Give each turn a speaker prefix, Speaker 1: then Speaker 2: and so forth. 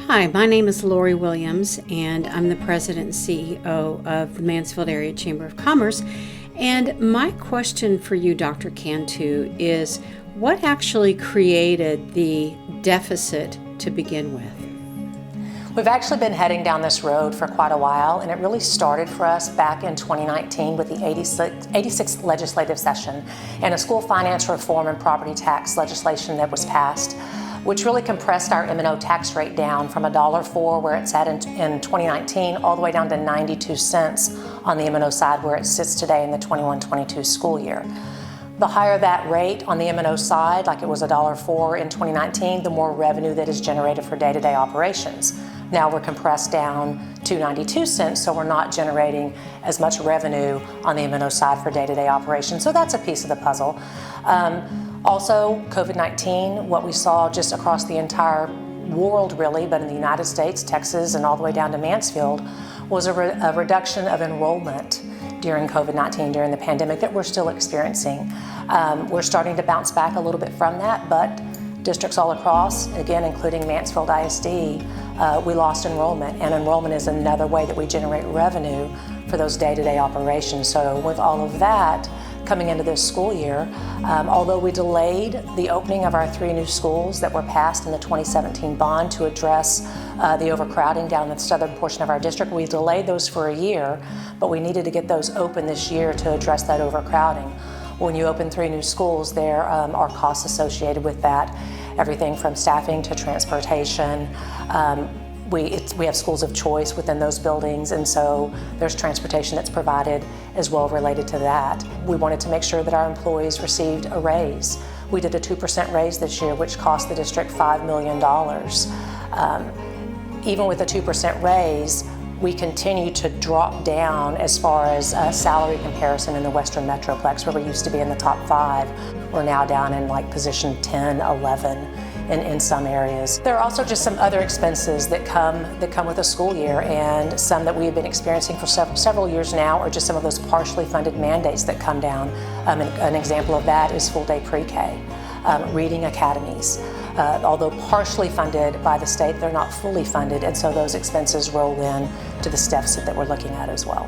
Speaker 1: Hi, my name is Lori Williams, and I'm the President and CEO of the Mansfield Area Chamber of Commerce. And my question for you, Dr. Cantu, is what actually created the deficit to begin with?
Speaker 2: We've actually been heading down this road for quite a while, and it really started for us back in 2019 with the 86th legislative session and a school finance reform and property tax legislation that was passed, which really compressed our M&O tax rate down from $1.04 where it's at in 2019 all the way down to 92 cents on the M&O side where it sits today in the 21-22 school year. The higher that rate on the M&O side, like it was $1.04 in 2019, the more revenue that is generated for day-to-day operations. Now we're compressed down to 92 cents, so we're not generating as much revenue on the M&O side for day-to-day operations. So that's a piece of the puzzle. Also, COVID-19, what we saw just across the entire world really, but in the United States, Texas, and all the way down to Mansfield, was a reduction of enrollment during COVID-19, during the pandemic that we're still experiencing. We're starting to bounce back a little bit from that, but districts all across, again, including Mansfield ISD, we lost enrollment, and enrollment is another way that we generate revenue for those day-to-day operations. So with all of that coming into this school year, although we delayed the opening of our 3 new schools that were passed in the 2017 bond to address the overcrowding down in the southern portion of our district, we delayed those for a year, but we needed to get those open this year to address that overcrowding. When you open 3 new schools, there are costs associated with that, everything from staffing to transportation. We have schools of choice within those buildings, and so there's transportation that's provided as well related to that. We wanted to make sure that our employees received a raise. We did a 2% raise this year, which cost the district $5 million. Even with a 2% raise, we continue to drop down as far as salary comparison in the Western Metroplex, where we used to be in the top 5. We're now down in like position 10, 11 in some areas. There are also just some other expenses that come with a school year, and some that we've been experiencing for several years now are just some of those partially funded mandates that come down. An example of that is full-day pre-K, reading academies. Although partially funded by the state, they're not fully funded, and so those expenses roll in to this deficit that we're looking at as well.